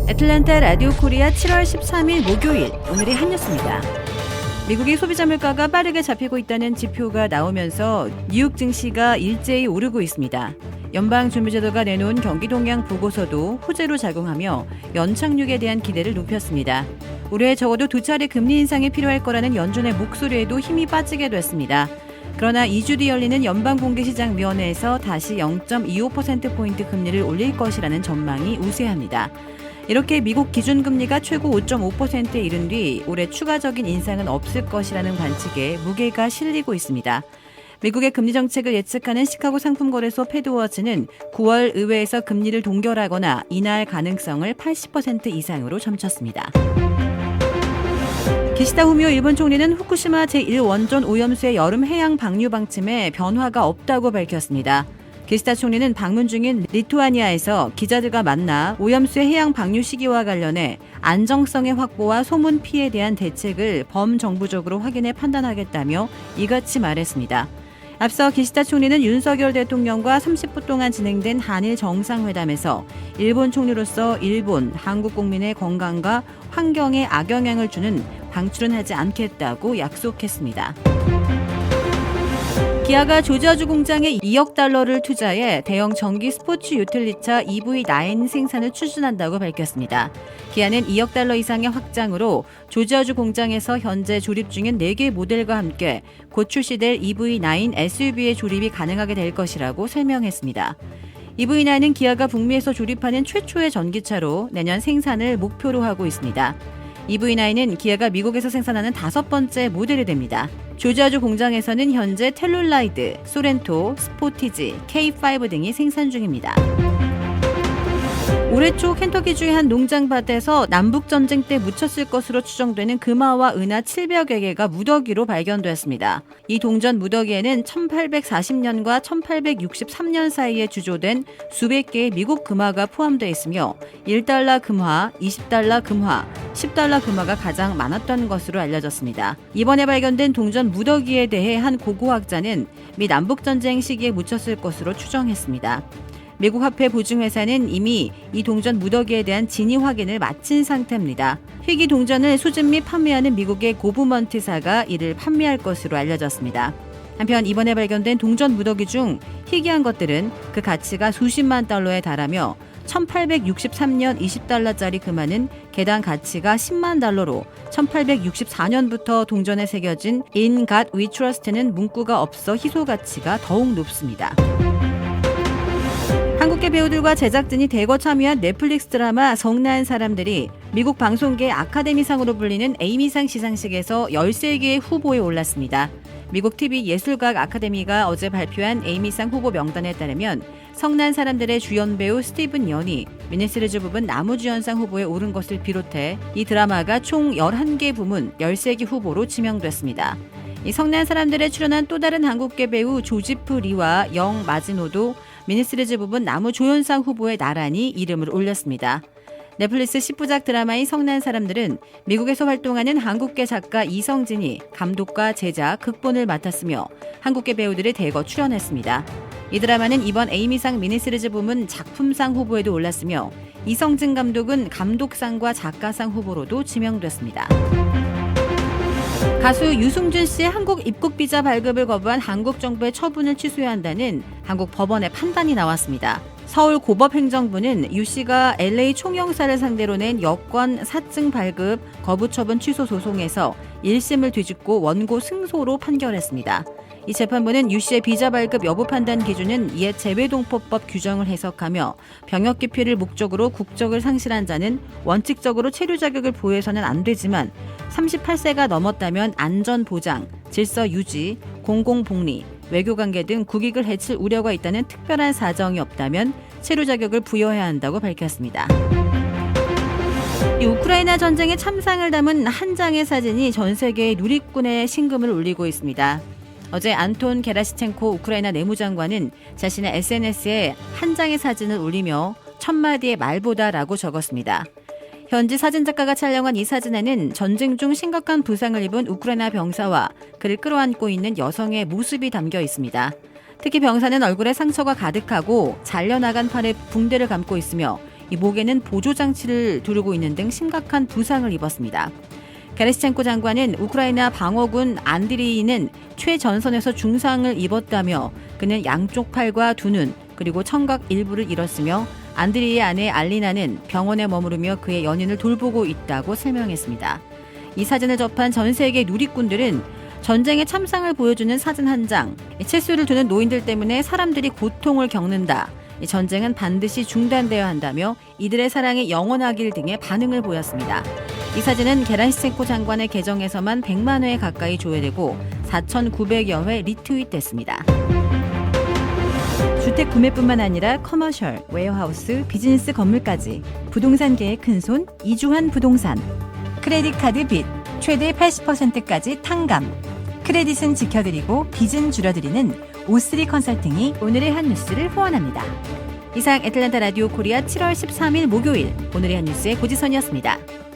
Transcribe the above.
애틀랜타 라디오 코리아 7월 13일 목요일 오늘의 한 뉴스입니다. 미국의 소비자 물가가 빠르게 잡히고 있다는 지표가 나오면서 뉴욕 증시가 일제히 오르고 있습니다. 연방준비제도가 내놓은 경기 동향 보고서도 호재로 작용하며 연착륙에 대한 기대를 높였습니다. 올해 적어도 2차례 금리 인상이 필요할 거라는 연준의 목소리에도 힘이 빠지게 됐습니다. 그러나 2주 뒤 열리는 연방공개시장위원회에서 다시 0.25%포인트 금리를 올릴 것이라는 전망이 우세합니다. 이렇게 미국 기준금리가 최고 5.5%에 이른 뒤 올해 추가적인 인상은 없을 것이라는 관측에 무게가 실리고 있습니다. 미국의 금리 정책을 예측하는 시카고 상품거래소 패드워치는 9월 의회에서 금리를 동결하거나 인하할 가능성을 80% 이상으로 점쳤습니다. 기시다 후미오 일본 총리는 후쿠시마 제1원전 오염수의 여름 해양 방류 방침에 변화가 없다고 밝혔습니다. 기시다 총리는 방문 중인 리투아니아에서 기자들과 만나 오염수의 해양 방류 시기와 관련해 안정성의 확보와 소문 피해에 대한 대책을 범정부적으로 확인해 판단하겠다며 이같이 말했습니다. 앞서 기시다 총리는 윤석열 대통령과 30분 동안 진행된 한일 정상회담에서 일본 총리로서 일본, 한국 국민의 건강과 환경에 악영향을 주는 방출은 하지 않겠다고 약속했습니다. 기아가 조지아주 공장에 2억 달러를 투자해 대형 전기 스포츠 유틸리차 EV9 생산을 추진한다고 밝혔습니다. 기아는 2억 달러 이상의 확장으로 조지아주 공장에서 현재 조립 중인 4개 모델과 함께 곧 출시될 EV9 SUV의 조립이 가능하게 될 것이라고 설명했습니다. EV9은 기아가 북미에서 조립하는 최초의 전기차로 내년 생산을 목표로 하고 있습니다. EV9은 기아가 미국에서 생산하는 5번째 모델이 됩니다. 조지아주 공장에서는 현재 텔룰라이드, 소렌토, 스포티지, K5 등이 생산 중입니다. 올해 초 켄터키주의 한 농장밭에서 남북전쟁 때 묻혔을 것으로 추정되는 금화와 은하 700여 개가 무더기로 발견되었습니다. 이 동전 무더기에는 1840년과 1863년 사이에 주조된 수백 개의 미국 금화가 포함되어 있으며 1달러 금화, 20달러 금화, 10달러 금화가 가장 많았던 것으로 알려졌습니다. 이번에 발견된 동전 무더기에 대해 한 고고학자는 미 남북전쟁 시기에 묻혔을 것으로 추정했습니다. 미국 화폐 보증회사는 이미 이 동전 무더기에 대한 진위 확인을 마친 상태입니다. 희귀 동전을 수집 및 판매하는 미국의 고브먼트사가 이를 판매할 것으로 알려졌습니다. 한편 이번에 발견된 동전 무더기 중 희귀한 것들은 그 가치가 수십만 달러에 달하며 1863년 20달러짜리 금화는 개당 가치가 10만 달러로 1864년부터 동전에 새겨진 In God We Trust는 문구가 없어 희소 가치가 더욱 높습니다. 한국계 배우들과 제작진이 대거 참여한 넷플릭스 드라마 성난 사람들이 미국 방송계 아카데미상으로 불리는 에이미상 시상식에서 13개의 후보에 올랐습니다. 미국 TV 예술각 아카데미가 어제 발표한 에이미상 후보 명단에 따르면 성난 사람들의 주연 배우 스티븐 연이 미니시리즈 부분 나무주연상 후보에 오른 것을 비롯해 이 드라마가 총 11개 부문 13개 후보로 지명됐습니다. 이 성난 사람들에 출연한 또 다른 한국계 배우 조지프 리와 영 마지노도 미니시리즈 부분 나무조연상 후보에 나란히 이름을 올렸습니다. 넷플릭스 10부작 드라마인 성난 사람들은 미국에서 활동하는 한국계 작가 이성진이 감독과 제작, 극본을 맡았으며 한국계 배우들이 대거 출연했습니다. 이 드라마는 이번 에이미상 미니시리즈 부문 작품상 후보에도 올랐으며 이성진 감독은 감독상과 작가상 후보로도 지명됐습니다. 가수 유승준 씨의 한국 입국 비자 발급을 거부한 한국 정부의 처분을 취소해야 한다는 한국 법원의 판단이 나왔습니다. 서울 고법행정부는 유 씨가 LA 총영사를 상대로 낸 여권 사증 발급 거부 처분 취소 소송에서 1심을 뒤집고 원고 승소로 판결했습니다. 이 재판부는 유 씨의 비자 발급 여부 판단 기준은 옛 재외동포법 규정을 해석하며 병역 기피를 목적으로 국적을 상실한 자는 원칙적으로 체류 자격을 보유해서는 안 되지만 38세가 넘었다면 안전 보장, 질서 유지, 공공복리, 외교관계 등 국익을 해칠 우려가 있다는 특별한 사정이 없다면 체류 자격을 부여해야 한다고 밝혔습니다. 이 우크라이나 전쟁의 참상을 담은 한 장의 사진이 전 세계의 누리꾼의 심금을 울리고 있습니다. 어제 안톤 게라시첸코 우크라이나 내무장관은 자신의 SNS에 한 장의 사진을 올리며 1000마디의 말보다라고 적었습니다. 현지 사진작가가 촬영한 이 사진에는 전쟁 중 심각한 부상을 입은 우크라이나 병사와 그를 끌어안고 있는 여성의 모습이 담겨 있습니다. 특히 병사는 얼굴에 상처가 가득하고 잘려나간 팔에 붕대를 감고 있으며 이 목에는 보조장치를 두르고 있는 등 심각한 부상을 입었습니다. 게라시첸코 장관은 우크라이나 방어군 안드리이는 최전선에서 중상을 입었다며 그는 양쪽 팔과 두 눈 그리고 청각 일부를 잃었으며 안드리이의 아내 알리나는 병원에 머무르며 그의 연인을 돌보고 있다고 설명했습니다. 이 사진을 접한 전 세계 누리꾼들은 전쟁의 참상을 보여주는 사진 한 장, 채수를 두는 노인들 때문에 사람들이 고통을 겪는다. 이 전쟁은 반드시 중단되어야 한다며 이들의 사랑이 영원하길 등의 반응을 보였습니다. 이 사진은 게라시첸코 장관의 계정에서만 100만 회 가까이 조회되고 4,900여 회 리트윗됐습니다. 주택 구매뿐만 아니라 커머셜, 웨어하우스, 비즈니스 건물까지 부동산계의 큰손 이주환 부동산. 크레딧 카드 빚 최대 80%까지 탕감. 크레딧은 지켜드리고 빚은 줄여드리는 O3 컨설팅이 오늘의 한 뉴스를 후원합니다. 이상 애틀랜타 라디오 코리아 7월 13일 목요일 오늘의 한 뉴스의 고지선이었습니다.